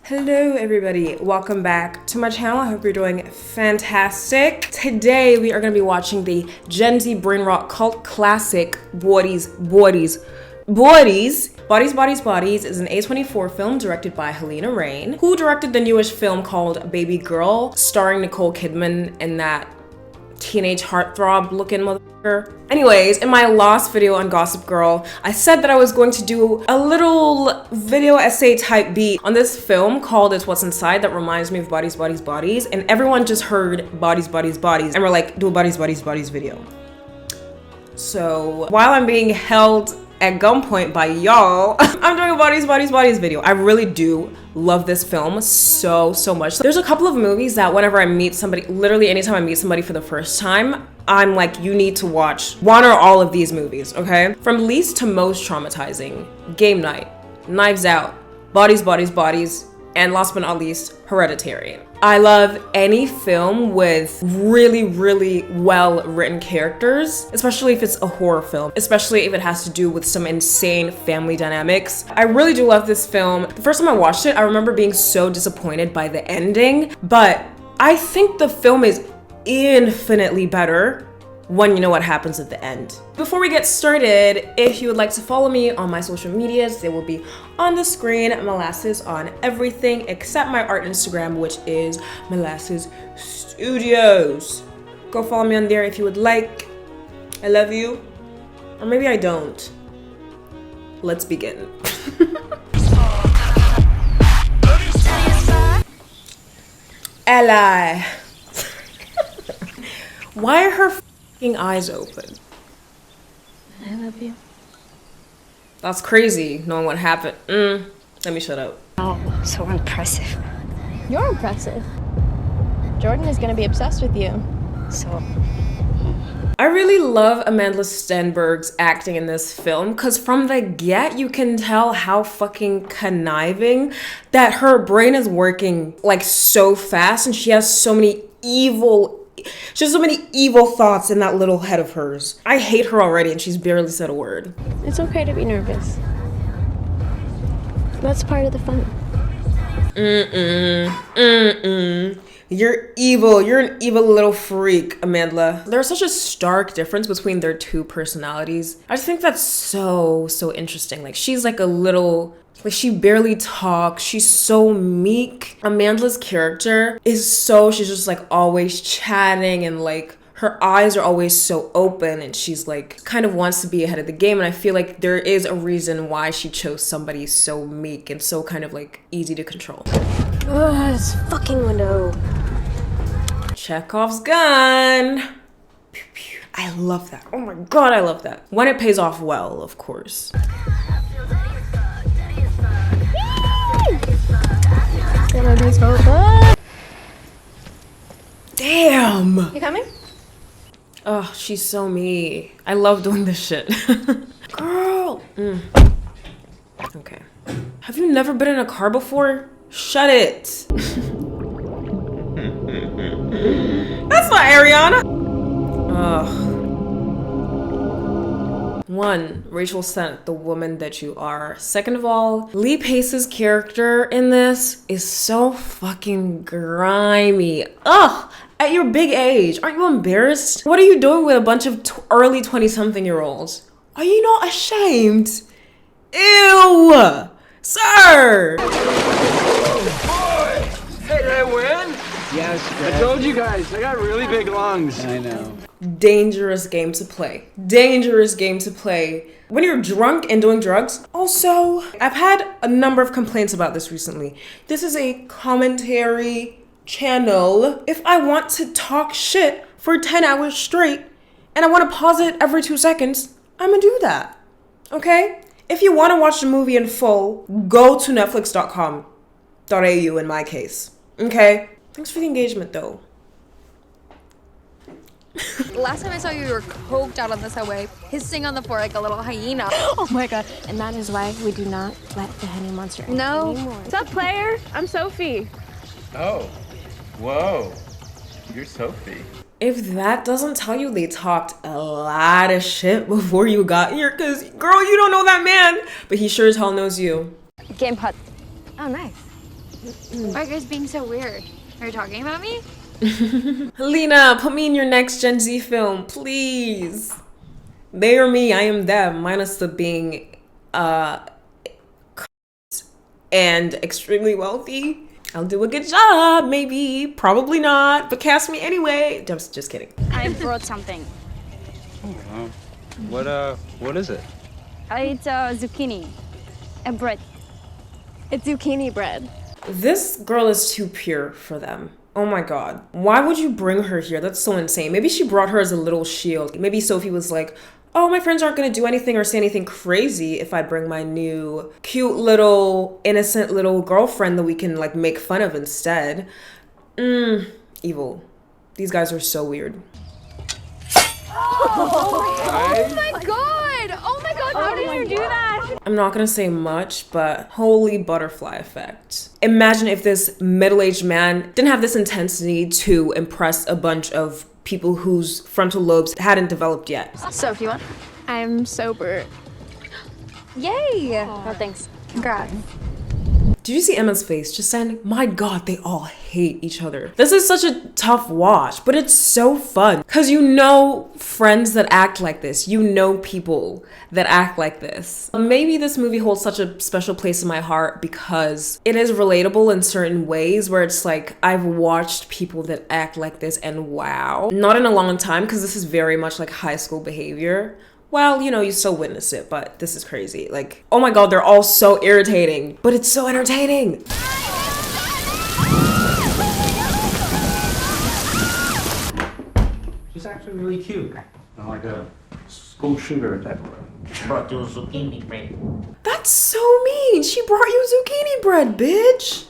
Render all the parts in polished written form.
Hello everybody, welcome back to my channel. I hope you're doing fantastic. Today we are going to be watching the Gen Z brainrot cult classic Bodies is an A24 film directed by Helena Rain, who directed the newish film called Baby Girl, starring Nicole Kidman and that teenage heartthrob looking motherfucker. Anyways, in my last video on Gossip Girl, I said that I was going to do a little video essay type beat on this film called It's What's Inside that reminds me of Bodies, and everyone just heard Bodies, and we're like, do a Bodies video. So while I'm being held at gunpoint by y'all, I'm doing a Bodies video. I really do love this film so much. There's a couple of movies that whenever I meet somebody, literally anytime I meet somebody for the first time, I'm like, you need to watch one or all of these movies, okay? From least to most traumatizing: Game Night, Knives Out, Bodies, and last but not least, Hereditary. I love any film with really well written characters, especially if it's a horror film, especially if it has to do with some insane family dynamics. I really do love this film. The first time I watched it, I remember being so disappointed by the ending, but I think the film is infinitely better when you know what happens at the end. Before we get started, if you would like to follow me on my social medias, they will be on the screen. Molasses on everything except my art Instagram, which is Molasses Studios. Go follow me on there if you would like. I love you. Or maybe I don't. Let's begin. Ally. Why are her eyes open? I love you. That's crazy, knowing what happened. Let me shut up. Oh, so impressive. You're impressive. Jordan is gonna be obsessed with you. So, I really love Amandla Stenberg's acting in this film, because from the get, you can tell how fucking conniving that her brain is working like so fast, and she has so many evil thoughts in that little head of hers. I hate her already and she's barely said a word. It's okay to be nervous. That's part of the fun. You're evil. You're an evil little freak, Amandla. There's such a stark difference between their two personalities. I just think that's so interesting. Like, she's like a little, like, she barely talks. She's so meek. Amandla's character is she's just like always chatting, and like her eyes are always so open, and she's like kind of wants to be ahead of the game. And I feel like there is a reason why she chose somebody so meek and so kind of like easy to control. Ugh, this fucking window. Chekhov's gun. Pew, pew. I love that. Oh my god, I love that. When it pays off well, of course. Damn! You coming? Oh, she's so me. I love doing this shit. Girl! Okay. Have you never been in a car before? Shut it! That's not Ariana! Ugh. 1, Rachel Sent, the woman that you are. Second of all, Lee Pace's character in this is so fucking grimy. Ugh! At your big age, aren't you embarrassed? What are you doing with a bunch of early 20-something-year-olds? Are you not ashamed? Ew! Sir! Hey, did I win? Yes, I told you guys, I got really big lungs. I know. Dangerous game to play. Dangerous game to play when you're drunk and doing drugs. Also, I've had a number of complaints about this recently. This is a commentary channel. If I want to talk shit for 10 hours straight and I want to pause it every 2 seconds, I'm gonna do that. Okay? If you want to watch the movie in full, go to netflix.com.au in my case. Okay? Thanks for the engagement though. The last time I saw you, you were coked out on the subway, hissing on the floor like a little hyena. Oh my god. And that is why we do not let the honey monster in anymore. What's up, player? I'm Sophie. Oh, whoa. You're Sophie. If that doesn't tell you they talked a lot of shit before you got here, because, girl, you don't know that man, but he sure as hell knows you. Game putt. Oh, nice. Why are you guys being so weird? Are you talking about me? Helena, put me in your next Gen Z film, please. They or me, I am them, minus the being and extremely wealthy. I'll do a good job, maybe, probably not, but cast me anyway. Just kidding. I brought something. Oh, what is it? It's zucchini. A bread. It's zucchini bread. This girl is too pure for them. Oh my god. Why would you bring her here? That's so insane. Maybe she brought her as a little shield. Maybe Sophie was like, oh, my friends aren't gonna do anything or say anything crazy if I bring my new cute little innocent little girlfriend that we can like make fun of instead. Evil. These guys are so weird. Oh my god! Oh my god, how did you do that? I'm not gonna say much, but holy butterfly effect. Imagine if this middle-aged man didn't have this intensity to impress a bunch of people whose frontal lobes hadn't developed yet. So, if you want. I'm sober. Yay! No thanks. Congrats. Did you see Emma's face just saying, my god, they all hate each other. This is such a tough watch, but it's so fun. Because you know friends that act like this. You know people that act like this. Maybe this movie holds such a special place in my heart because it is relatable in certain ways where it's like, I've watched people that act like this and wow. Not in a long time because this is very much like high school behavior. Well, you know, you still witness it, but this is crazy. Like, oh my god, they're all so irritating, but it's so entertaining. She's actually really cute. Not like a school shooter type of girl. Brought you zucchini bread. That's so mean. She brought you zucchini bread, bitch.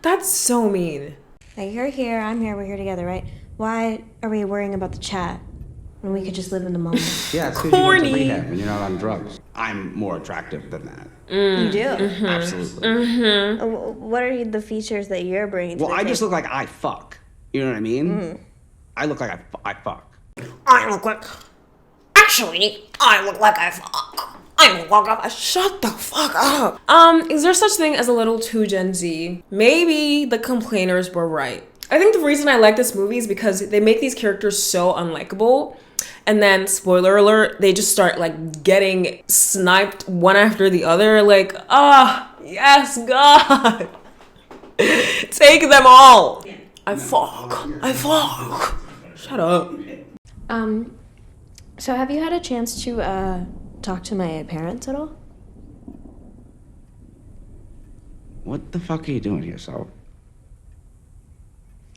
That's so mean. Like, you're here, I'm here, we're here together, right? Why are we worrying about the chat when we could just live in the moment? Yeah, it's because you went to rehab and you're not on drugs. I'm more attractive than that. You do? Absolutely. What are the features that you're bringing to Well, the I just table? look like I fuck. You know what I mean? I look like I fuck. I look like... Actually, I look like I fuck. I look like I... Shut the fuck up. Is there such thing as a little too Gen Z? Maybe the complainers were right. I think the reason I like this movie is because they make these characters so unlikable. And then, spoiler alert, they just start like getting sniped one after the other. Like, yes, God. Take them all. I fuck. Shut up. So have you had a chance to, talk to my parents at all? What the fuck are you doing here, Sal?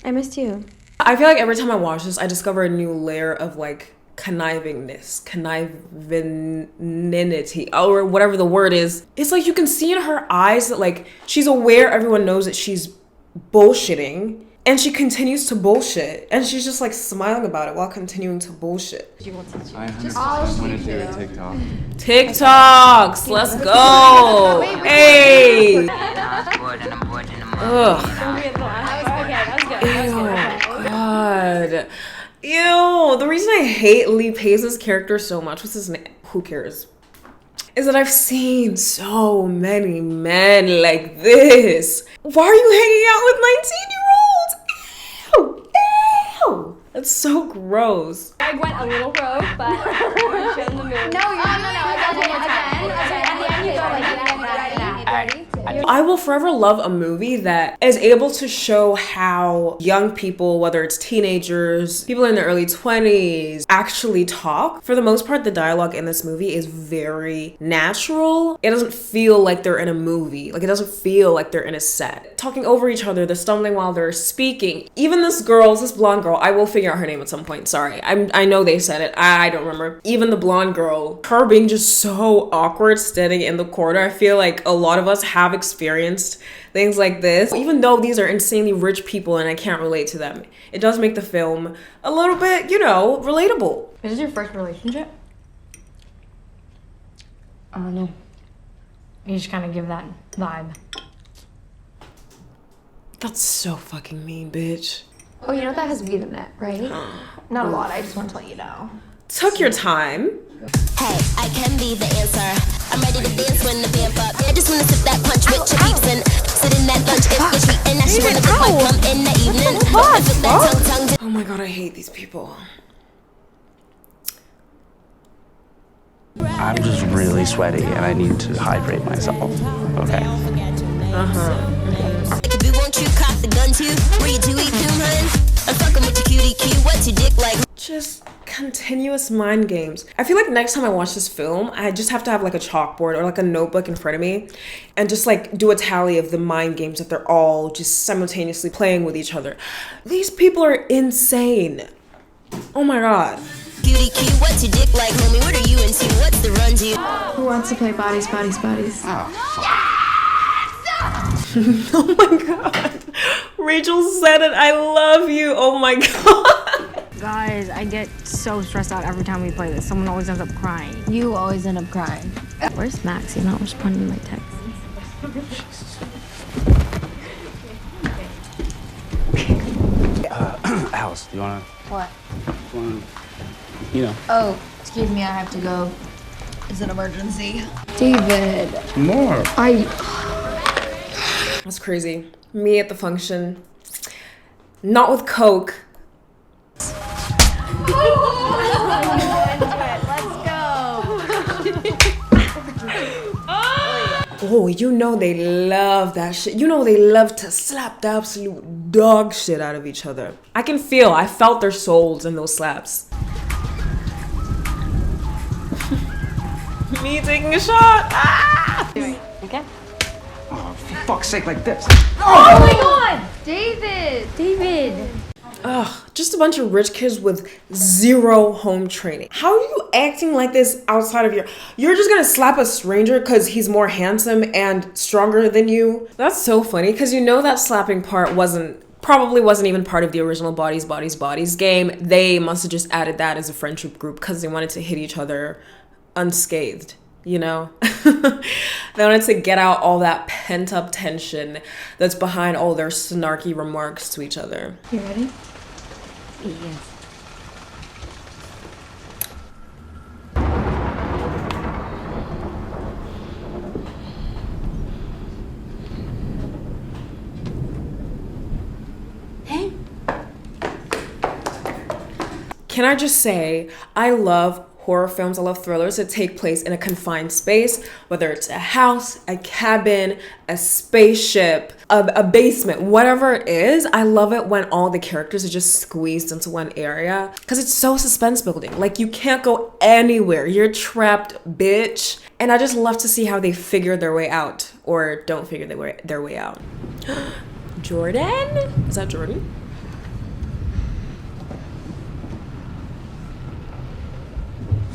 I missed you. I feel like every time I watch this, I discover a new layer of like connivingness, connivingnity, or whatever the word is. It's like you can see in her eyes that like she's aware everyone knows that she's bullshitting and she continues to bullshit and she's just like smiling about it while continuing to bullshit. I 100% want to do a TikTok. TikToks, let's go. Hey. Ugh. Ew, God. Ew, the reason I hate Lee Pace's character so much, what's his name? Who cares? Is that I've seen so many men like this. Why are you hanging out with 19-year-olds? Ew, ew. That's so gross. I went a little rogue, but we're showing the movie. No, I got one more time. At the end, you go like that. Ready? I will forever love a movie that is able to show how young people, whether it's teenagers, people in their early 20s, actually talk. For the most part, the dialogue in this movie is very natural. It doesn't feel like they're in a movie. Like, it doesn't feel like they're in a set. Talking over each other, they're stumbling while they're speaking. Even this blonde girl, I will figure out her name at some point, sorry. I know they said it, I don't remember. Even the blonde girl, her being just so awkward standing in the corner, I feel like a lot of us have experienced things like this. Even though these are insanely rich people and I can't relate to them, it does make the film a little bit, you know, relatable. Is this your first relationship? No. You just kind of give that vibe. That's so fucking mean, bitch. Oh, you know that has weed in it, right? Not a lot, I just want to let you know. Took your time. Hey, I can be the answer. I'm ready to dance when the vamp up. I just wanna sip that punch with your peeps and Oh my god, I hate these people. I'm just really sweaty and I need to hydrate myself. Okay. Just continuous mind games. I feel like next time I watch this film, I just have to have like a chalkboard or like a notebook in front of me and just like do a tally of the mind games that they're all just simultaneously playing with each other. These people are insane. Oh my god. What's your dick like, homie? What are you into? What's the run to you? Who wants to play bodies, bodies, bodies? Oh my god. Rachel said it. I love you. Oh my god. Guys, I get so stressed out every time we play this. Someone always ends up crying. You always end up crying. Where's Max? You're not responding to my texts. Alice, do you wanna? What? You know. Oh, excuse me, I have to go. It's an emergency. David. More. That's crazy. Me at the function. Not with Coke. Oh, you know they love that shit. You know they love to slap the absolute dog shit out of each other. I felt their souls in those slaps. Me taking a shot. Ah! Okay. Oh, for fuck's sake, like this. Oh my god! David! David! Ugh, just a bunch of rich kids with zero home training. How are you acting like this outside of you're just gonna slap a stranger because he's more handsome and stronger than you? That's so funny because you know that slapping part probably wasn't even part of the original Bodies, Bodies, Bodies game. They must have just added that as a friendship group because they wanted to hit each other unscathed, you know? They wanted to get out all that pent-up tension that's behind all their snarky remarks to each other. You ready? Yes. Hey. Can I just say, I love horror films, I love thrillers that take place in a confined space, whether it's a house, a cabin, a spaceship, a basement, whatever it is. I love it when all the characters are just squeezed into one area because it's so suspense building. Like you can't go anywhere. You're trapped, bitch. And I just love to see how they figure their way out or don't figure their way out. Jordan? Is that Jordan?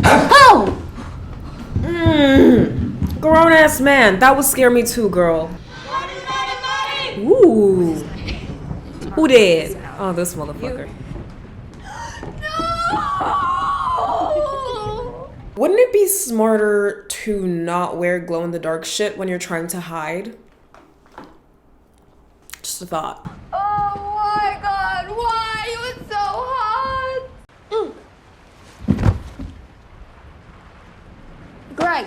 Oh! Grown ass man. That would scare me too, girl. Ooh. Who did? Oh, this motherfucker. No! Wouldn't it be smarter to not wear glow-in-the-dark shit when you're trying to hide? Just a thought. Oh my god, why? It was so hot! Greg!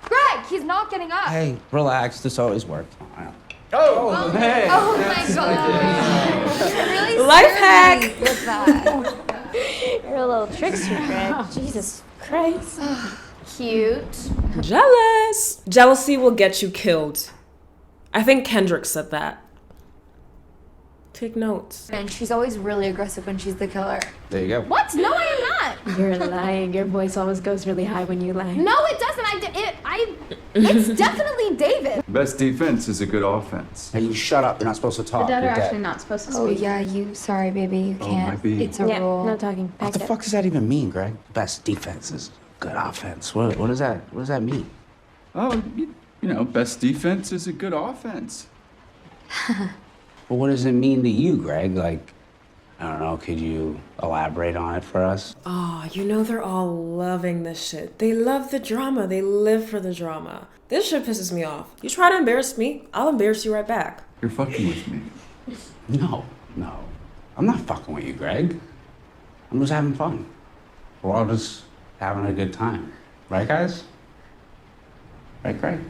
Greg, he's not getting up. Hey, relax. This always worked. Oh, hey. Oh my god. Really Life hack. scared me with that. You're a little trickster, Greg. Jesus Christ. Cute. Jealous. Jealousy will get you killed. I think Kendrick said that. Take notes. And she's always really aggressive when she's the killer. There you go. What? No, I am not. You're lying. Your voice always goes really high when you lie. No, it doesn't. It's definitely David. Best defense is a good offense. Hey, you shut up. You're not supposed to talk. Dad are You're dead. actually not supposed to speak. Oh yeah, sorry baby, you Oh, can't. might be. It's a Yeah, rule. no talking. What Pack the it up. fuck does that even mean, Greg? Best defense is good offense. What does that mean? Oh, you know, best defense is a good offense. Well, what does it mean to you, Greg? Like, I don't know, could you elaborate on it for us? Oh, you know they're all loving this shit. They love the drama. They live for the drama. This shit pisses me off. You try to embarrass me, I'll embarrass you right back. You're fucking with me. No. I'm not fucking with you, Greg. I'm just having fun. We're all just having a good time. Right, guys? Right, Greg?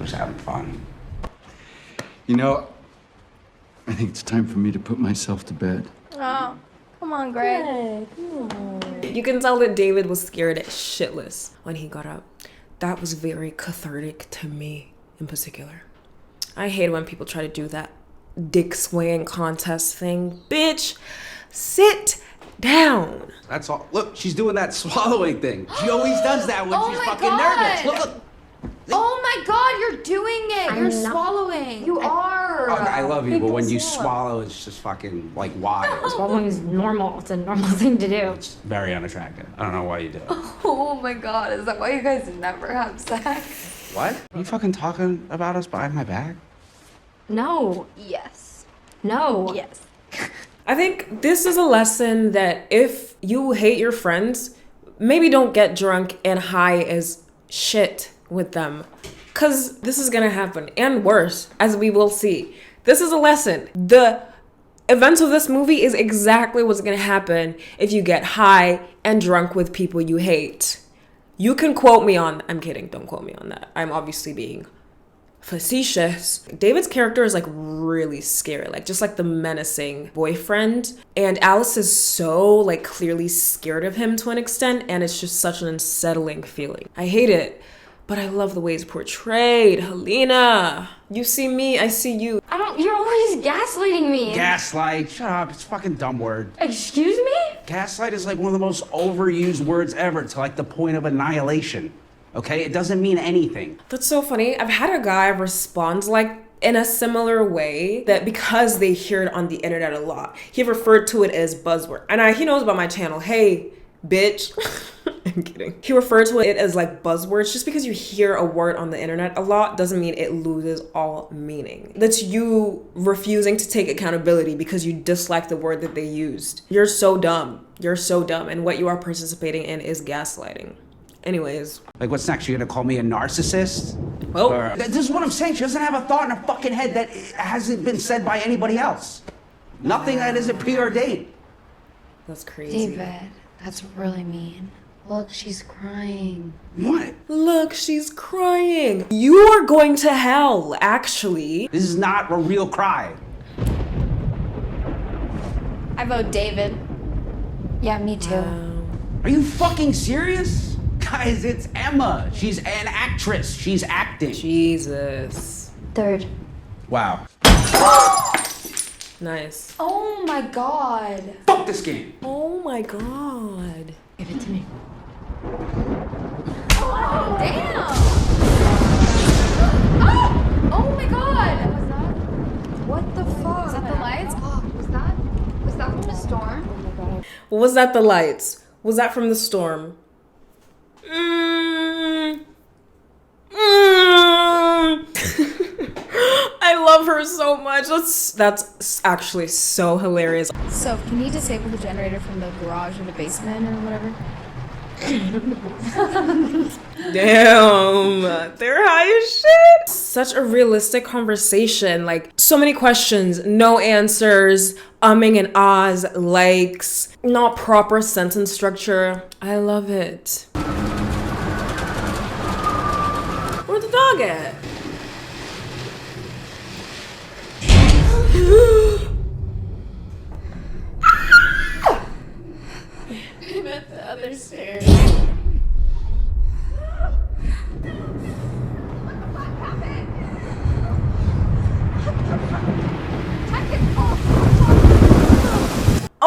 Just having fun. You know, I think it's time for me to put myself to bed. Oh, come on, Greg. You can tell that David was scared shitless when he got up. That was very cathartic to me in particular. I hate when people try to do that dick swaying contest thing. Bitch, sit down. That's all. Look, she's doing that swallowing thing. She always does that when Oh she's my fucking God. nervous. Look. Oh my God, you're doing it. You're not- swallowing. You are. I love you, but when you swallow. swallow, it's just fucking like wild. Swallowing is normal. It's a normal thing to do. It's very unattractive. I don't know why you do it. Oh my God, is that why you guys never have sex? What? Are you fucking talking about us behind my back? No. Yes. No. Yes. I think this is a lesson that if you hate your friends, maybe don't get drunk and high as shit with them. Cause this is gonna happen, and worse, as we will see. This is a lesson. The events of this movie is exactly what's gonna happen if you get high and drunk with people you hate. You can quote me on, I'm kidding, don't quote me on that. I'm obviously being facetious. David's character is like really scary, like just like the menacing boyfriend. And Alice is so like clearly scared of him to an extent, and it's just such an unsettling feeling. I hate it, but I love the way it's portrayed. Helena, you see me, I see you. I don't. You're always gaslighting me. Gaslight. Shut up. It's a fucking dumb word. Excuse me? Gaslight is like one of the most overused words ever to like the point of annihilation. Okay? It doesn't mean anything. That's so funny. I've had a guy respond like in a similar way that because they hear it on the internet a lot, he referred to it as buzzword. And he knows about my channel. Hey, bitch. I'm kidding. He referred to it as like buzzwords. Just because you hear a word on the internet a lot doesn't mean it loses all meaning. That's you refusing to take accountability because you dislike the word that they used. You're so dumb. You're so dumb. And what you are participating in is gaslighting. Anyways. Like, what's next? You're gonna call me a narcissist? Well, This is what I'm saying. She doesn't have a thought in her fucking head that hasn't been said by anybody else. Nothing that isn't preordained. that's crazy. David, that's really mean. Look, she's crying. What? Look, she's crying. You are going to hell, actually. This is not a real cry. I vote David. Yeah, me too. Are you fucking serious? Guys, it's Emma. She's an actress. She's acting. Jesus. Third. Wow. Nice. Oh my God. Fuck this game. Oh my God. Give it to me. Oh, damn. Oh! Oh my God. Was that? What the fuck? Was that the lights? Was that from the storm? Was that the lights? Was that from the storm? I love her so much. That's actually so hilarious. So, can you disable the generator from the garage or the basement or whatever? Damn, they're high as shit. Such a realistic conversation. Like, so many questions, no answers, umming and ahs, likes, not proper sentence structure. I love it. Where's the dog at? I'm at the other stairs.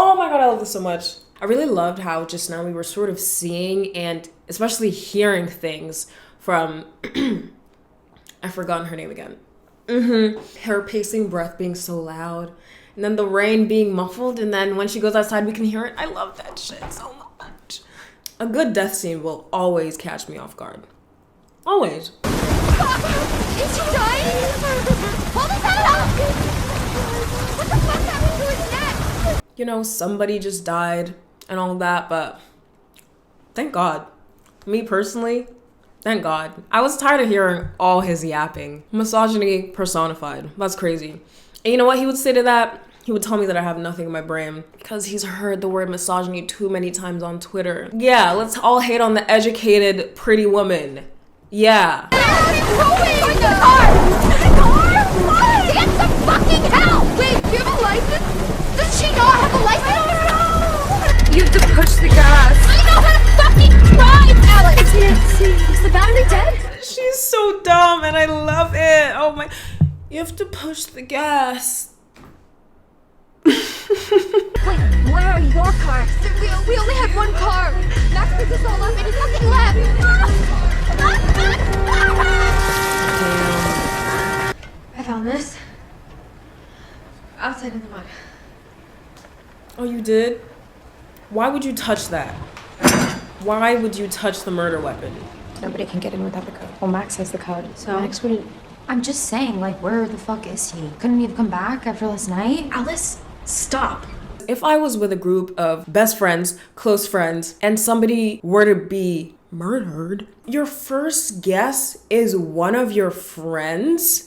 Oh my God, I love this so much. I really loved how just now we were sort of seeing and especially hearing things from, I've forgotten her name again. Her pacing breath being so loud. And then the rain being muffled. And then when she goes outside, we can hear it. I love that shit so much. A good death scene will always catch me off guard. Always. Is she dying? Hold his head up! What the fuck happened to his neck? You know, somebody just died and all that, but thank God. Me personally, thank God. I was tired of hearing all his yapping. Misogyny personified. That's crazy. And you know what he would say to that? He would tell me that I have nothing in my brain because he's heard the word misogyny too many times on Twitter. Yeah, let's all hate on the educated, pretty woman. Yeah. Join the car! Get the fucking hell! Wait, do you have a license? Does she not have a license? I don't know! You have to push the gas. I know how to fucking drive, Alex! I can't see. Is the battery dead? She's so dumb and I love it. Oh my. You have to push the gas. Wait, where are your cars? We only had one car. Max picked us all up and he fucking left. I found this. Outside in the mud. Oh, you did? Why would you touch that? Why would you touch the murder weapon? Nobody can get in without the code. Well, Max has the code. So Max wouldn't. I'm just saying, like, where the fuck is he? Couldn't he have come back after last night? Alice, stop. If I was with a group of best friends, close friends, and somebody were to be murdered, your first guess is one of your friends?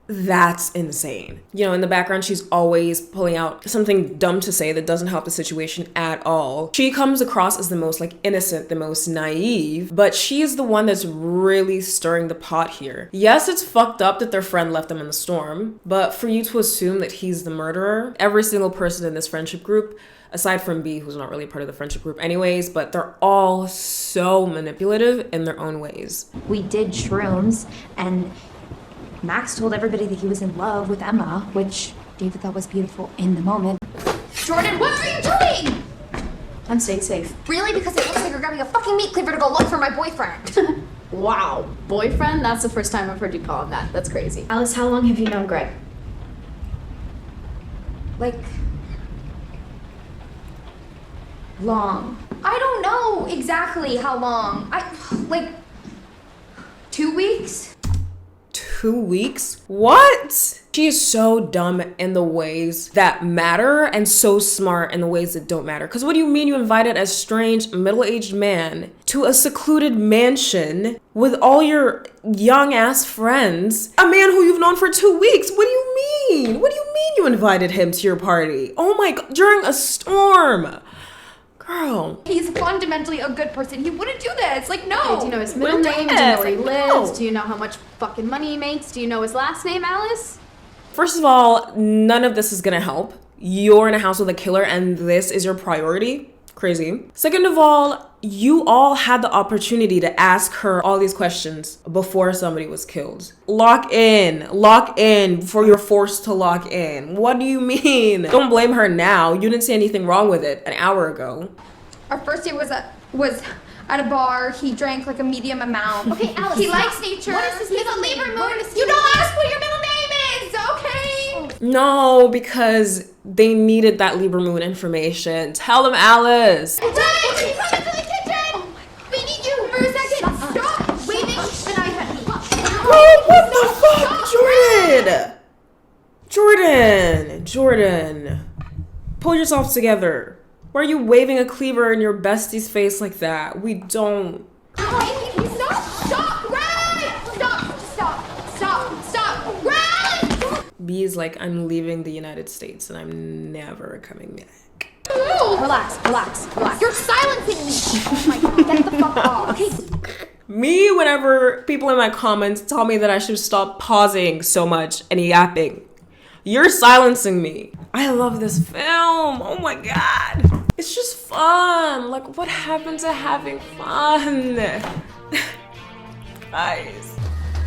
That's insane. You know, in the background, she's always pulling out something dumb to say that doesn't help the situation at all. She comes across as the most like innocent, the most naive, but she's the one that's really stirring the pot here. Yes, it's fucked up that their friend left them in the storm, but for you to assume that he's the murderer, every single person in this friendship group, aside from B, who's not really part of the friendship group anyways, but they're all so manipulative in their own ways. We did shrooms, and Max told everybody that he was in love with Emma, which David thought was beautiful in the moment. Jordan, what are you doing? I'm staying safe. Really? Because it looks like you're grabbing a fucking meat cleaver to go look for my boyfriend. Wow, boyfriend? That's the first time I've heard you call him that. That's crazy. Alice, how long have you known Greg? Like, long. I don't know exactly how long. Like 2 weeks? 2 weeks? What? She is so dumb in the ways that matter and so smart in the ways that don't matter. Because what do you mean you invited a strange middle-aged man to a secluded mansion with all your young-ass friends? A man who you've known for 2 weeks? What do you mean? What do you mean you invited him to your party? Oh my God, during a storm. Girl. He's fundamentally a good person. He wouldn't do this. Like, no. Okay, do you know his middle name? Do you know where he lives? Do you know how much fucking money he makes? Do you know his last name, Alice? First of all, none of this is gonna help. You're in a house with a killer and this is your priority. Crazy. Second of all, you all had the opportunity to ask her all these questions before somebody was killed. Lock in before you're forced to lock in. What do you mean? Don't blame her now. You didn't see anything wrong with it an hour ago. Our first date was at a bar. He drank like a medium amount. Okay, Alice. He likes nature. What is his He's a middle Libra name? moon. What is You his don't ask what your middle name is, okay? No, because they needed that Libra moon information. Tell them, Alice. Hey, can you come into the kitchen? Oh my God. We need you for a second. Stop waving. What the fuck? Jordan, pull yourself together. Why are you waving a cleaver in your bestie's face like that? We don't. Stop, run! Stop, run! B is like, I'm leaving the United States and I'm never coming back. Relax. You're silencing me. Oh my God, get the fuck off. Okay. Me, whenever people in my comments tell me that I should stop pausing so much and yapping, you're silencing me. I love this film. Oh my God. It's just fun. Like, what happened to having fun? Guys.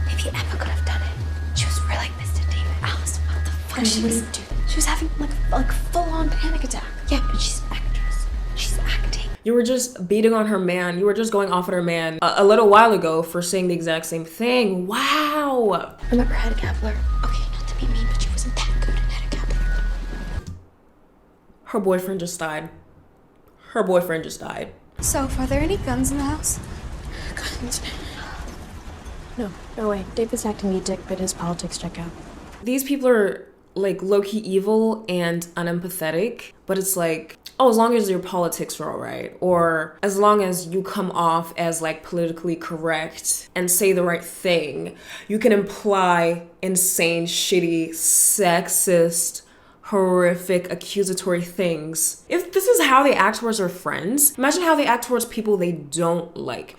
Maybe Emma could have done it. She was really pissed at David. Alice, what the fuck? She wouldn't do that. She was having like full-on panic attack. Yeah, but she's an actress. She's acting. You were just beating on her man. You were just going off at her man a little while ago for saying the exact same thing. Wow. Remember Hedda Gabler? Okay, not to be mean, but she wasn't that good at Hedda Gabler. Her boyfriend just died. So, are there any guns in the house? Guns? No way. David's acting a dick, but his politics check out. These people are like low-key evil and unempathetic, but it's like, oh, as long as your politics are all right, or as long as you come off as like politically correct and say the right thing, you can imply insane, shitty, sexist, horrific, accusatory things. If this is how they act towards their friends, imagine how they act towards people they don't like.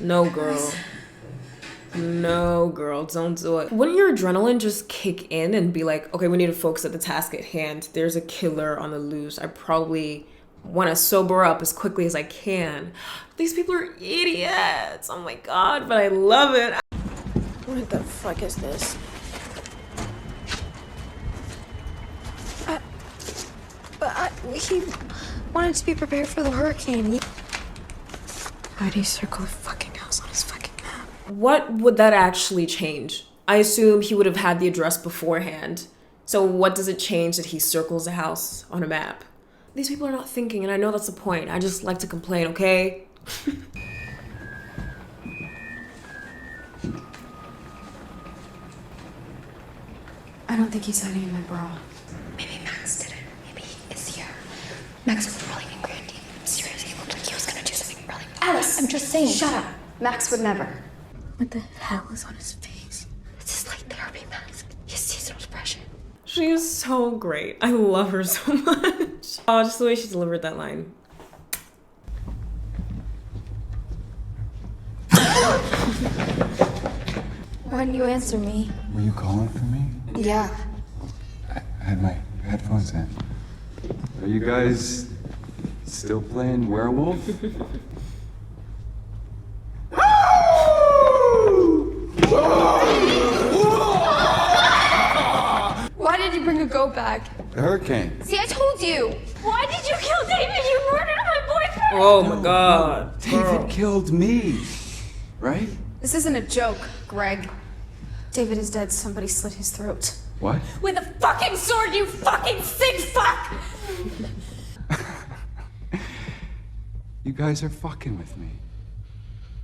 No, girl. No, girl, don't do it. Wouldn't your adrenaline just kick in and be like, okay, we need to focus at the task at hand. There's a killer on the loose. I probably want to sober up as quickly as I can. These people are idiots. Oh my God, but I love it. What the fuck is this? He wanted to be prepared for the hurricane. Why'd he circle the fucking house on his fucking map? What would that actually change? I assume he would have had the address beforehand. So what does it change that he circles the house on a map? These people are not thinking, and I know that's the point. I just like to complain, okay? I don't think he's hiding in my bra. Maybe Max did it. Maybe he is here. Max was rolling in Grandy. Seriously, it looked like he was gonna do something really bad. Alice, I'm just saying. Shut up. Max would never. What the hell is on his face? It's his light therapy mask. His seasonal depression. She is so great. I love her so much. Oh, just the way she delivered that line. Why didn't you answer me? Were you calling for me? Yeah. I had my headphones in. Are you guys still playing werewolf? Why did you bring a goat back? The hurricane. See, I told you. Why did you kill David? You murdered my boyfriend! Oh my God. David killed me, right? This isn't a joke, Greg. David is dead. Somebody slit his throat. What? With a fucking sword, you fucking sick fuck! You guys are fucking with me.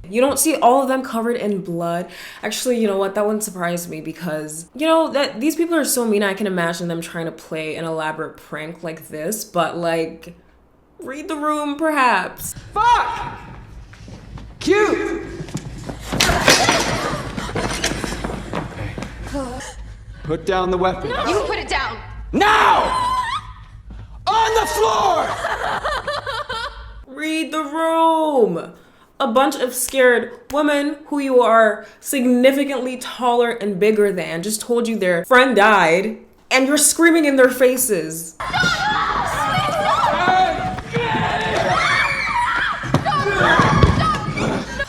You don't see all of them covered in blood. Actually, you know what? That wouldn't surprise me because, you know, that these people are so mean. I can imagine them trying to play an elaborate prank like this, but like, read the room, perhaps. Fuck! Cute! Hey. Put down the weapon. No. You put it down. Now! On the floor! Read the room. A bunch of scared women who you are significantly taller and bigger than just told you their friend died, and you're screaming in their faces.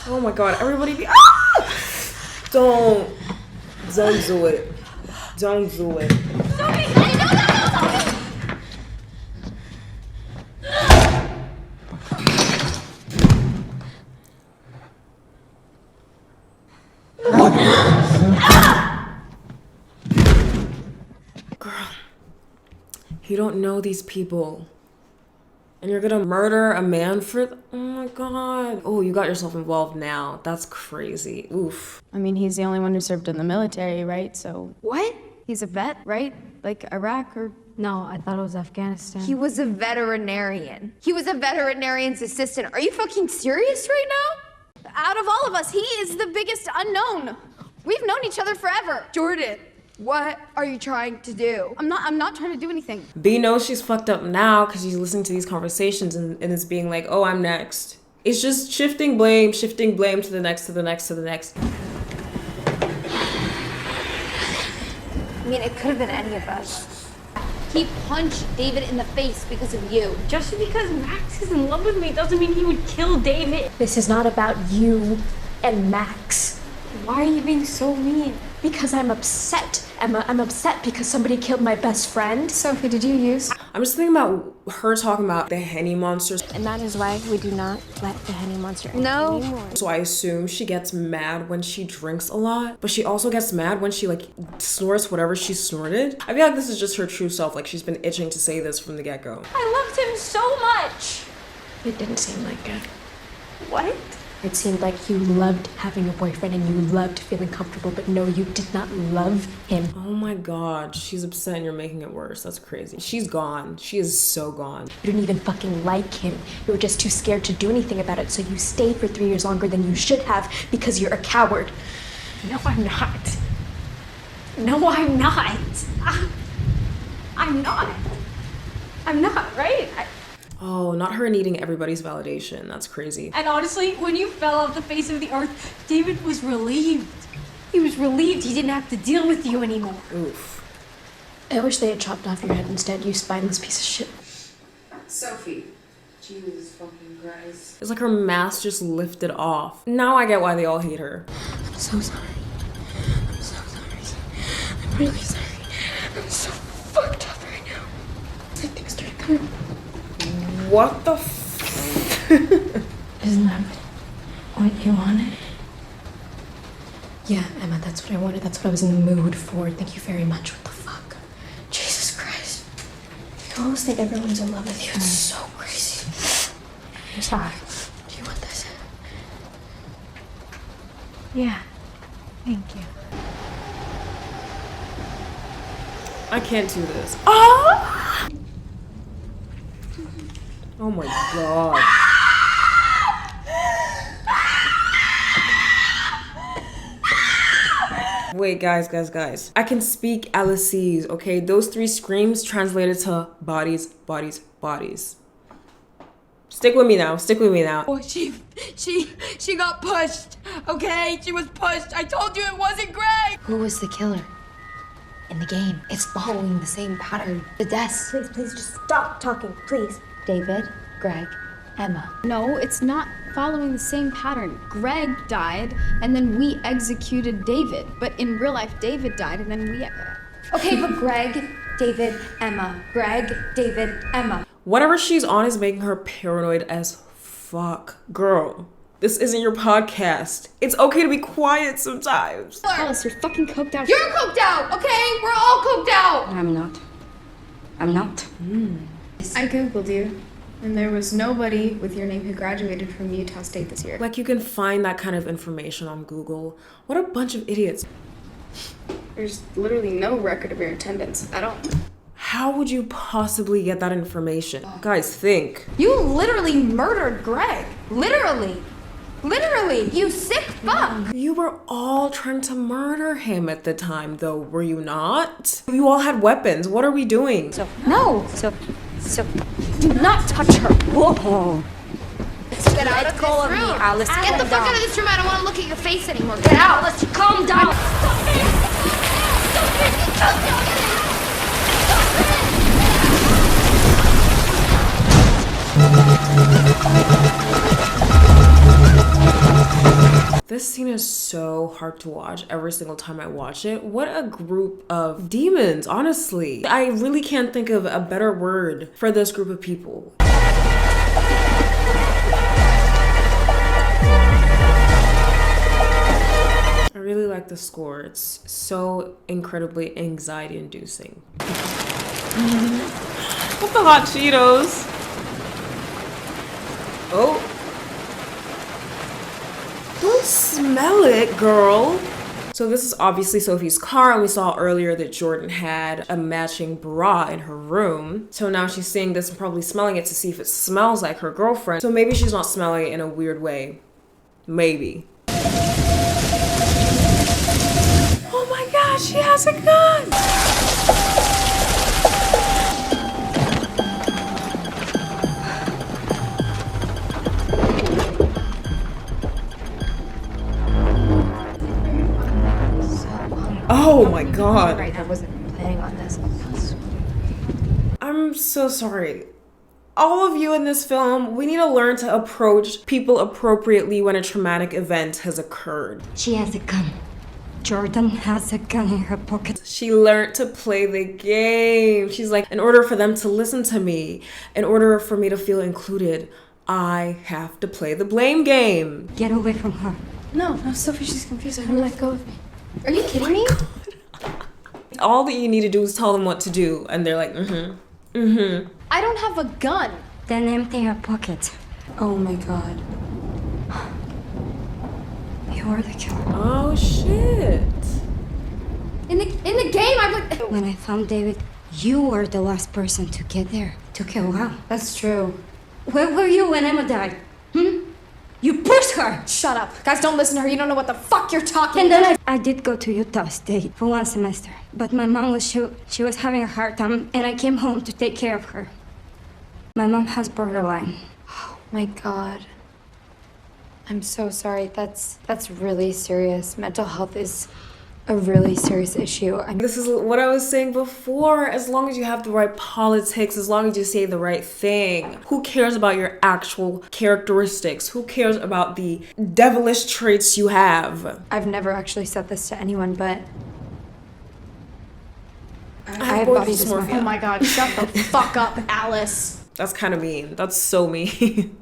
Oh my God, everybody be— ah! Don't do it. Don't do it. Girl, you don't know these people. And you're gonna murder a man for— oh my God. Oh, you got yourself involved now. That's crazy. Oof. I mean, he's the only one who served in the military, right? So. What? He's a vet, right? Like Iraq or. No, I thought it was Afghanistan. He was a veterinarian. He was a veterinarian's assistant. Are you fucking serious right now? Out of all of us, he is the biggest unknown. We've known each other forever. Jordan, what are you trying to do? I'm not trying to do anything. B knows she's fucked up now because she's listening to these conversations and it's being like, oh, I'm next. It's just shifting blame to the next, to the next, to the next. I mean, it could have been any of us. He punched David in the face because of you. Just because Max is in love with me doesn't mean he would kill David. This is not about you and Max. Why are you being so mean? Because I'm upset. I'm upset because somebody killed my best friend. Sophie, did you use? I'm just thinking about her talking about the Henny monsters. And that is why we do not let the Henny monster No. anymore. So I assume she gets mad when she drinks a lot, but she also gets mad when she like snorts whatever she snorted. I feel like this is just her true self. Like she's been itching to say this from the get-go. I loved him so much. It didn't seem like it. What? It seemed like you loved having a boyfriend and you loved feeling comfortable, but no, you did not love him. Oh my God, she's upset and you're making it worse. That's crazy. She's gone. She is so gone. You didn't even fucking like him. You were just too scared to do anything about it, so you stayed for 3 years longer than you should have because you're a coward. No, I'm not. No, I'm not. I'm not. I'm not, right? Oh, not her needing everybody's validation. That's crazy. And honestly, when you fell off the face of the earth, David was relieved. He was relieved he didn't have to deal with you anymore. Oof. I wish they had chopped off your head instead, you spineless piece of shit. Sophie. Jesus fucking Christ. It's like her mask just lifted off. Now I get why they all hate her. I'm so sorry. I'm so sorry. I'm really sorry. I'm so fucked up right now. It's like things started coming. What the f- Isn't that what you wanted? Yeah, Emma, that's what I wanted. That's what I was in the mood for. Thank you very much. What the fuck? Jesus Christ. You always think everyone's in love with you. It's so crazy. I'm sorry. Do you want this? Yeah, thank you. I can't do this. Oh! Oh my god. Wait, guys. I can speak Alicese, okay? Those 3 screams translated to bodies, bodies, bodies. Stick with me now. Oh, she got pushed, okay? She was pushed. I told you it wasn't Greg. Who was the killer? In the game, it's following the same pattern. The deaths. Please, just stop talking, please. David, Greg, Emma. No, it's not following the same pattern. Greg died, and then we executed David. But in real life, David died, and then we... Okay, but Greg, David, Emma. Greg, David, Emma. Whatever she's on is making her paranoid as fuck. Girl, this isn't your podcast. It's okay to be quiet sometimes. Alice, you're fucking coked out. You're coked out, okay? We're all coked out. I'm not. I googled you, and there was nobody with your name who graduated from Utah State this year. Like, you can find that kind of information on Google. What a bunch of idiots. There's literally no record of your attendance at all. How would you possibly get that information? Guys, think. You literally murdered Greg. Literally, you sick fuck. You were all trying to murder him at the time, though, were you not? You all had weapons. What are we doing? So, do not touch her. Whoa. Get out of this room. Alice, Get the fuck out of this room. I don't want to look at your face anymore. Get out. Alice, calm down. This scene is so hard to watch every single time I watch it. What a group of demons, honestly. I really can't think of a better word for this group of people. I really like the score. It's so incredibly anxiety-inducing. What the hot Cheetos? Oh. Don't smell it, girl. So this is obviously Sophie's car, and we saw earlier that Jordan had a matching bra in her room. So now she's seeing this and probably smelling it to see if it smells like her girlfriend. So maybe she's not smelling it in a weird way. Maybe. Oh my gosh, she has a gun! Oh my god. Right, I wasn't planning on this. I'm so sorry. All of you in this film, we need to learn to approach people appropriately when a traumatic event has occurred. She has a gun. Jordan has a gun in her pocket. She learned to play the game. She's like, in order for them to listen to me, in order for me to feel included, I have to play the blame game. Get away from her. No, Sophie, she's confused. I don't let go of me. Are you kidding me? All that you need to do is tell them what to do, and they're like, I don't have a gun. Then empty her pocket. Oh my god. You are the killer. Oh shit. In the game, I'm like... When I found David, you were the last person to get there. Took a while. That's true. Where were you when Emma died? You pushed her! Shut up. Guys, don't listen to her. You don't know what the fuck you're talking And about. then I did go to Utah State for 1 semester. But my mom was she was having a hard time, and I came home to take care of her. My mom has borderline. Oh my God. I'm so sorry. That's really serious. Mental health is a really serious issue. This is what I was saying before. As long as you have the right politics, as long as you say the right thing, who cares about your actual characteristics? Who cares about the devilish traits you have? I've never actually said this to anyone, but I have body dysmorphia. Oh my God, shut the fuck up, Alice. That's kind of mean. That's so mean.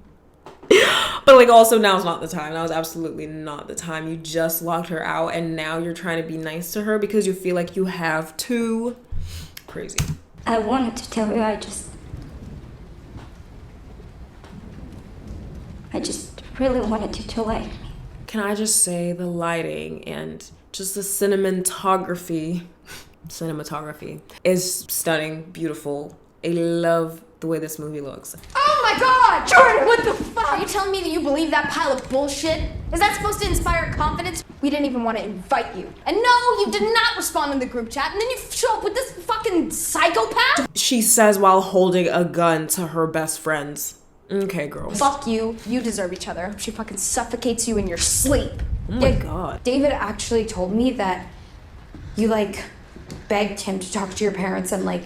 But like also now's not the time. That was absolutely not the time. You just locked her out and now you're trying to be nice to her because you feel like you have to. Crazy. I wanted to tell you, I just really wanted you to like me. Can I just say the lighting and just the cinematography is stunning, beautiful. I love the way this movie looks. Oh my God! Jordan, what the fuck? Are you telling me that you believe that pile of bullshit? Is that supposed to inspire confidence? We didn't even want to invite you. And no, you did not respond in the group chat, and then you show up with this fucking psychopath? She says while holding a gun to her best friends. Okay, girl. Fuck you. You deserve each other. She fucking suffocates you in your sleep. Oh my God. David actually told me that you, like, begged him to talk to your parents and, like,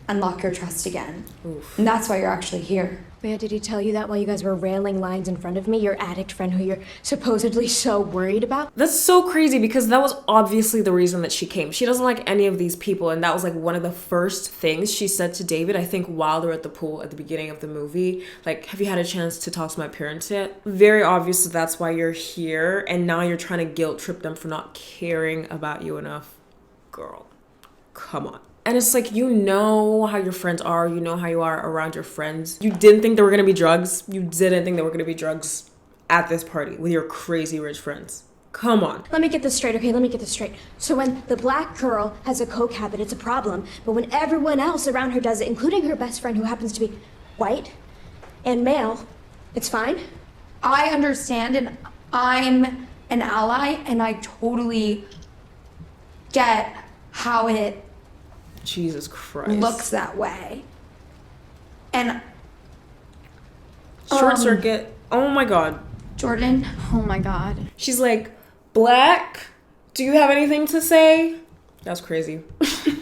unlock your trust again. Oof. And that's why you're actually here. Wait, did he tell you that while you guys were railing lines in front of me, your addict friend who you're supposedly so worried about? That's so crazy because that was obviously the reason that she came. She doesn't like any of these people, and that was like one of the first things she said to David, I think while they're at the pool at the beginning of the movie. Like, have you had a chance to talk to my parents yet? Very obvious that that's why you're here, and now you're trying to guilt trip them for not caring about you enough. Girl, come on. And it's like, you know how your friends are. You know how you are around your friends. You didn't think there were going to be drugs. You didn't think there were going to be drugs at this party with your crazy rich friends. Come on. Let me get this straight, okay? Let me get this straight. So when the black girl has a coke habit, it's a problem. But when everyone else around her does it, including her best friend who happens to be white and male, it's fine? I understand, and I'm an ally, and I totally get how it Jesus Christ. looks that way. And short circuit. Oh my God. Jordan, Oh my God. She's like, Black, do you have anything to say? That's crazy.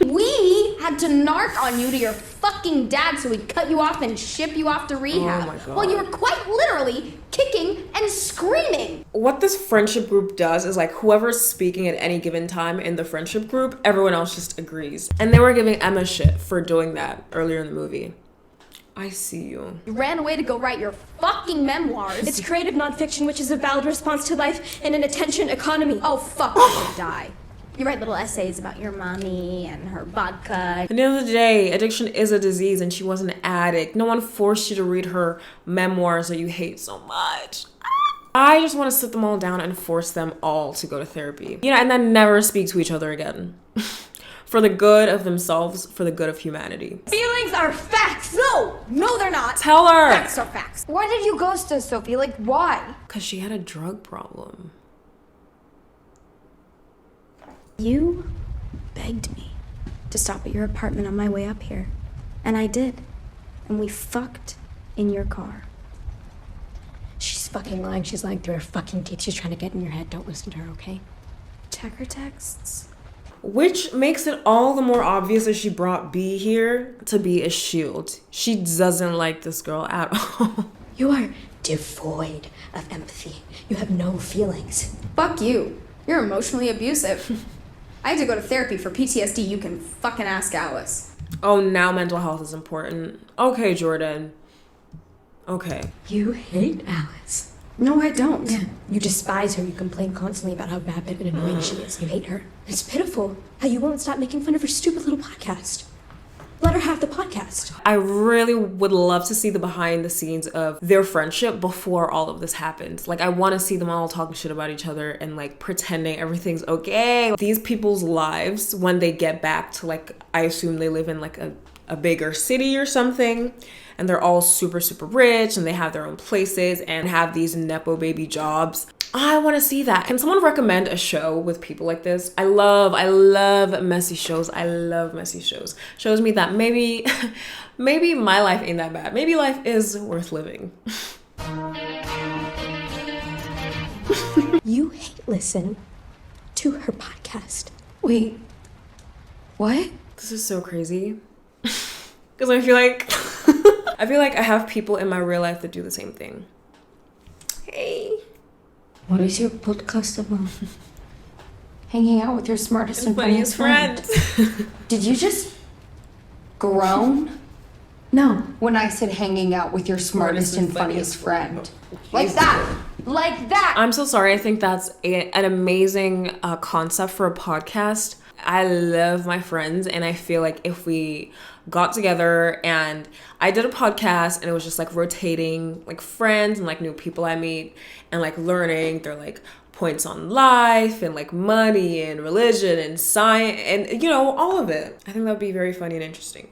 We had to narc on you to your fucking dad so he'd cut you off and ship you off to rehab. Oh my God. While you were quite literally kicking and screaming. What this friendship group does is like whoever's speaking at any given time in the friendship group, everyone else just agrees. And they were giving Emma shit for doing that earlier in the movie. I see you. You ran away to go write your fucking memoirs. It's creative nonfiction, which is a valid response to life in an attention economy. Oh, fuck, I could die. You write little essays about your mommy and her vodka. At the end of the day, addiction is a disease and she was an addict. No one forced you to read her memoirs that you hate so much. I just want to sit them all down and force them all to go to therapy. You know, and then never speak to each other again. For the good of themselves, for the good of humanity. Feelings are facts. No, they're not. Tell her. Facts are facts. why did you ghost us, Sophie? Like, why? Because she had a drug problem. You begged me to stop at your apartment on my way up here. And I did. And we fucked in your car. She's fucking lying. She's lying through her fucking teeth. She's trying to get in your head. Don't listen to her, okay? Check her texts. Which makes it all the more obvious that she brought B here to be a shield. She doesn't like this girl at all. You are devoid of empathy. You have no feelings. Fuck you. You're emotionally abusive. I had to go to therapy for PTSD. You can fucking ask Alice. Oh, now mental health is important. Okay, Jordan. Okay. You hate Alice. No, I don't. Yeah. You despise her. You complain constantly about how vapid and annoying she is. You hate her. It's pitiful how you won't stop making fun of her stupid little podcast. Let her have the podcast. I really would love to see the behind the scenes of their friendship before all of this happened. Like, I want to see them all talking shit about each other and like pretending everything's okay. These people's lives, when they get back to like, I assume they live in like a bigger city or something, and they're all super, super rich and they have their own places and have these Nepo baby jobs. I want to see that. Can someone recommend a show with people like this? I love messy shows. I love messy shows. Shows me that maybe my life ain't that bad. Maybe life is worth living. You listen to her podcast. Wait, what? This is so crazy. Because I feel like I have people in my real life that do the same thing. Hey. What is your podcast about? Hanging out with your smartest and funniest friend. Did you just groan? No. When I said hanging out with your smartest and funniest friend. Like that. Like that. I'm so sorry. I think that's an amazing concept for a podcast. I love my friends, and I feel like if we got together and I did a podcast and it was just like rotating like friends and like new people I meet and like learning their like points on life and like money and religion and science and, you know, all of it. I think that would be very funny and interesting.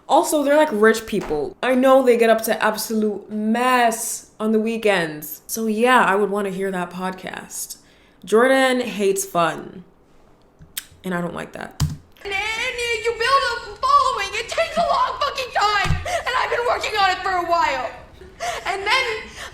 Also, they're like rich people. I know they get up to absolute mess on the weekends. So yeah, I would want to hear that podcast. Jordan hates fun. And I don't like that. And you build a following. It takes a long fucking time. And I've been working on it for a while. And then,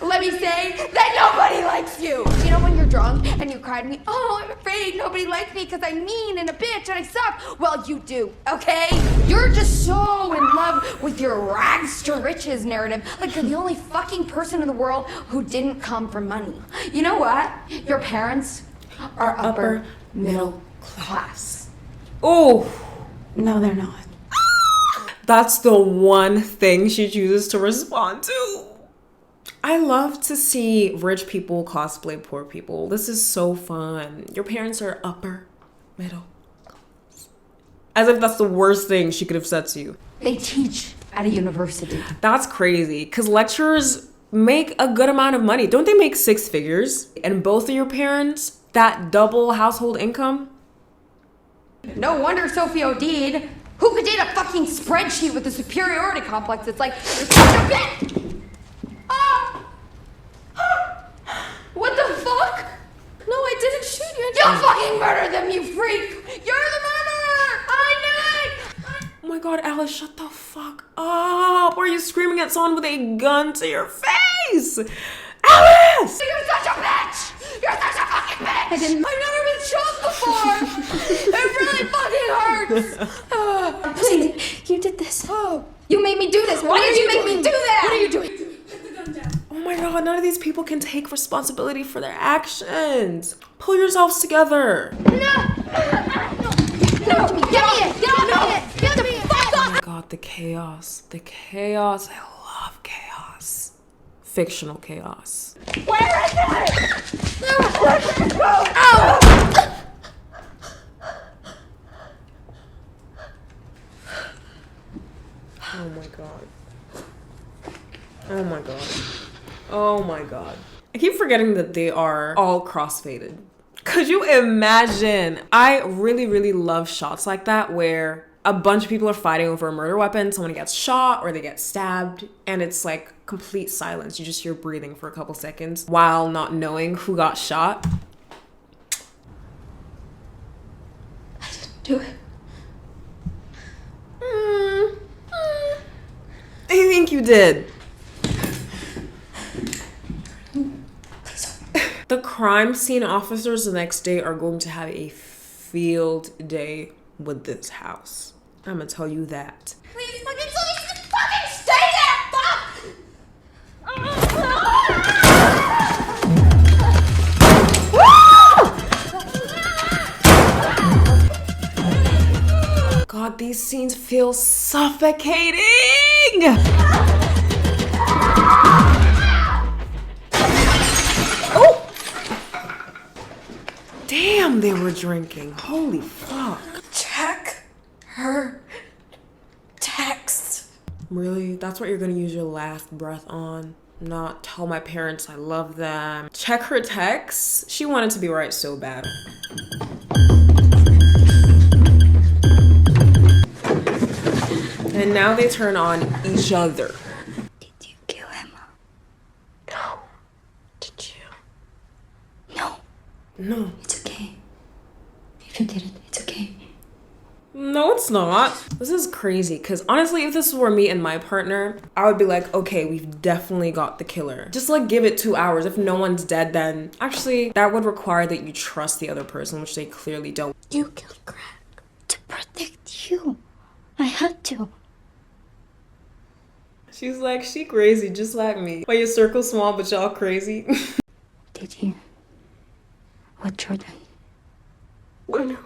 let me say that nobody likes you. You know when you're drunk and you cry to me, oh, I'm afraid nobody likes me because I'm mean and a bitch and I suck. Well, you do, okay? You're just so in love with your rags to riches narrative. Like you're the only fucking person in the world who didn't come from money. You know what? Your parents are upper middle class. Oh. No, they're not. That's the one thing she chooses to respond to. I love to see rich people cosplay poor people. This is so fun. Your parents are upper middle class. As if that's the worst thing she could have said to you. They teach at a university. That's crazy, because lecturers make a good amount of money. Don't they make 6 figures? And both of your parents, that double household income? No wonder Sophie OD'd. Who could date a fucking spreadsheet with a superiority complex? It's like, you're such a bitch! What the fuck? No, I didn't shoot you. You fucking murdered them, you freak! You're the murderer! I knew it! Oh my god, Alice, shut the fuck up. Why are you screaming at someone with a gun to your face? Alice! You're such a bitch! You're such a fucking bitch! I've never been shot before! It really fucking hurts! Please, you did this. Oh, you made me do this! Why did you make me do that? What are you doing? Oh my god, none of these people can take responsibility for their actions. Pull yourselves together. No! Get off me! Get off me! Get the fuck off! Oh my god, the chaos. The chaos. I love chaos. Fictional chaos. Where is it? Ow! Oh my god. Oh my god. Oh my god. I keep forgetting that they are all crossfaded. Could you imagine? I really, really love shots like that where a bunch of people are fighting over a murder weapon, someone gets shot or they get stabbed, and it's like complete silence. You just hear breathing for a couple seconds while not knowing who got shot. I didn't do it. I think you did. The crime scene officers the next day are going to have a field day with this house. I'm gonna tell you that. Please fucking stay there! Fuck! God, these scenes feel suffocating! Oh! Damn, they were drinking. Holy fuck. Check her text. Really? That's what you're gonna use your last breath on? Not tell my parents I love them. Check her texts? She wanted to be right so bad. And now they turn on each other. Did you kill him? No. Did you? No. It's okay. If you did it, it's okay. No, it's not. This is crazy, because honestly, if this were me and my partner, I would be like, okay, we've definitely got the killer. Just like give it 2 hours. If no one's dead, then actually that would require that you trust the other person, which they clearly don't. You killed Greg. To protect you. I had to. She's like, she crazy, just like me. Why your circle small, but y'all crazy? Did you? What, Jordan? Oh, no.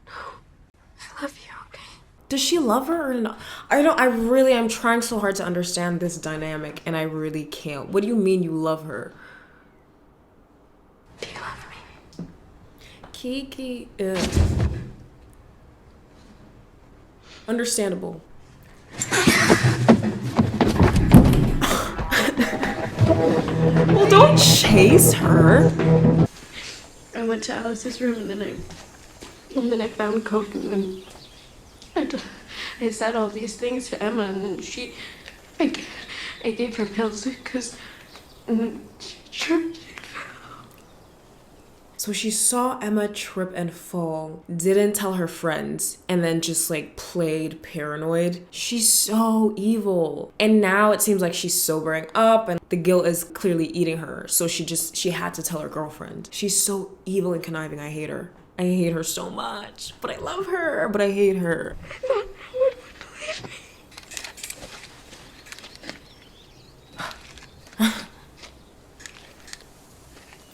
I love you, okay? Does she love her or not? I'm trying so hard to understand this dynamic and I really can't. What do you mean you love her? Do you love me? Kiki, understandable. Well, don't chase her. I went to Alice's room and then I found coke and then I said all these things to Emma and then I gave her pills because she So she saw Emma trip and fall, didn't tell her friends, and then just like played paranoid. She's so evil. And now it seems like she's sobering up and the guilt is clearly eating her. So she had to tell her girlfriend. She's so evil and conniving. I hate her. I hate her so much. But I love her, but I hate her. No one would believe me.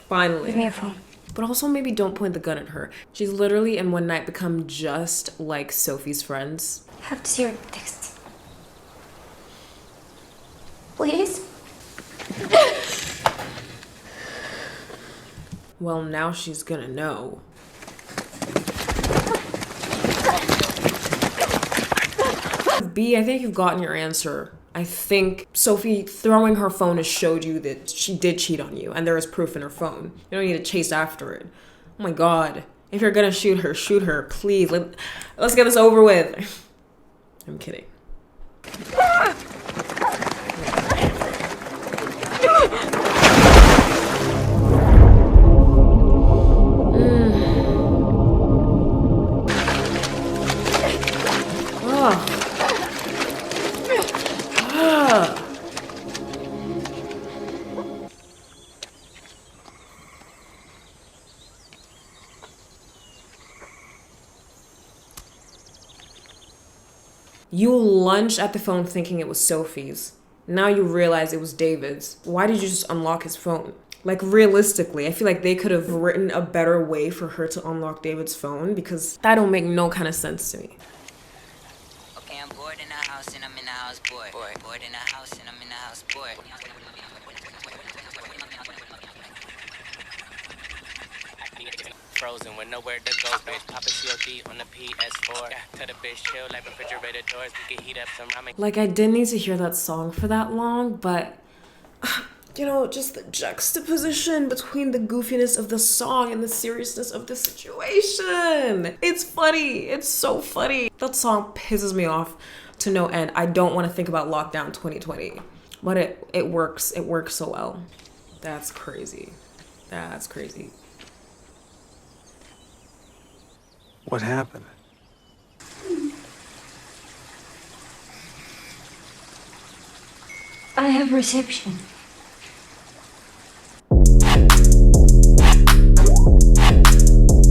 Finally. Give me your phone. But also maybe don't point the gun at her. She's literally in one night become just like Sophie's friends. I have to see your text. Please? Well, now she's gonna know. B, I think you've gotten your answer. I think Sophie throwing her phone has showed you that she did cheat on you, and there is proof in her phone. You don't need to chase after it. Oh my god. If you're gonna shoot her, please. Let's get this over with. I'm kidding. You lunged at the phone thinking it was Sophie's. Now you realize it was David's. Why did you just unlock his phone? Like, realistically, I feel like they could have written a better way for her to unlock David's phone because that don't make no kind of sense to me. Okay, I'm bored in the house and I'm in the house bored. Bored in the house and I'm in the house bored. Frozen with nowhere to go, bitch. Pop a COD on the PS4. Tell the bitch chill like refrigerator doors. We can heat up some ramen. Like, I didn't need to hear that song for that long, but you know, just the juxtaposition between the goofiness of the song and the seriousness of the situation. It's funny. It's so funny. That song pisses me off to no end. I don't want to think about lockdown 2020, but it works. It works so well. That's crazy. That's crazy. What happened? I have reception.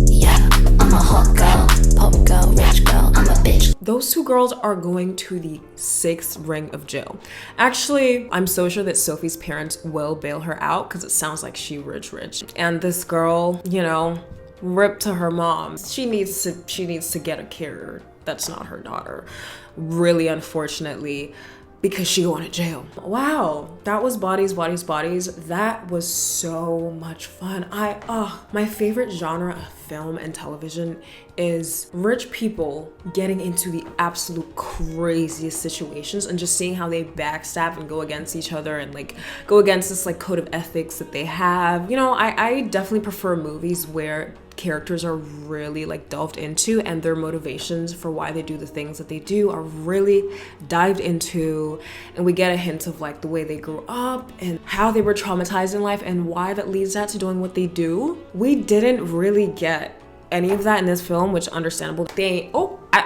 Yeah, I'm a hot girl, pop girl, rich girl, I'm a bitch. Those two girls are going to the 6th ring of jail. Actually, I'm so sure that Sophie's parents will bail her out because it sounds like she rich. And this girl, you know, rip to her mom. She needs to get a carer. That's not her daughter. Really, unfortunately, because she going to jail. Wow, that was Bodies. That was so much fun. My favorite genre of film and television is rich people getting into the absolute craziest situations and just seeing how they backstab and go against each other and like go against this like code of ethics that they have. You know, I definitely prefer movies where characters are really like delved into, and their motivations for why they do the things that they do are really dived into, and we get a hint of like the way they grew up and how they were traumatized in life and why that leads that to doing what they do. We didn't really get any of that in this film, which understandable.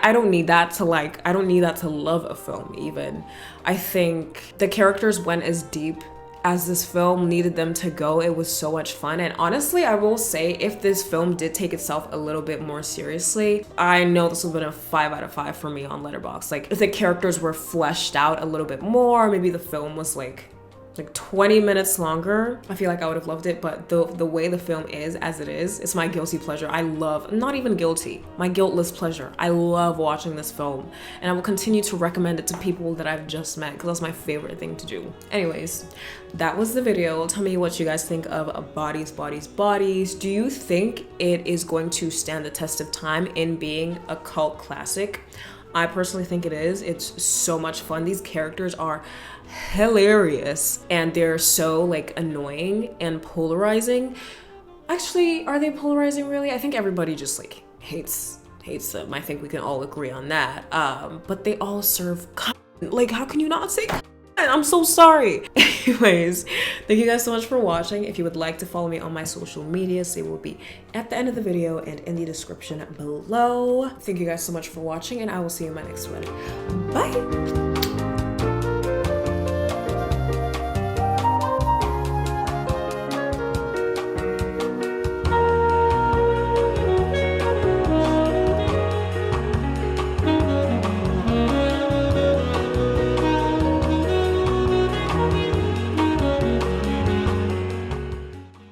I don't need that to like, I don't need that to love a film even. I think the characters went as deep as this film needed them to go. It was so much fun. And honestly, I will say, if this film did take itself a little bit more seriously, I know this would have been a 5 out of 5 for me on Letterboxd. Like if the characters were fleshed out a little bit more, maybe the film was like 20 minutes longer, I feel like I would have loved it. But the way the film is as it is, it's my guilty pleasure. I love, not even guilty, my guiltless pleasure. I love watching this film, and I will continue to recommend it to people that I've just met because that's my favorite thing to do. Anyways, that was the video. Tell me what you guys think of Bodies, Bodies, Bodies. Do you think it is going to stand the test of time in being a cult classic? I personally think it is. It's so much fun. These characters are hilarious and they're so like annoying and polarizing. Actually, are they polarizing really? I think everybody just like hates them. I think we can all agree on that. But they all serve like, how can you not say I'm so sorry. Anyways, thank you guys so much for watching. If you would like to follow me on my social medias, they will be at the end of the video and in the description below. Thank you guys so much for watching, and I will see you in my next one. Bye.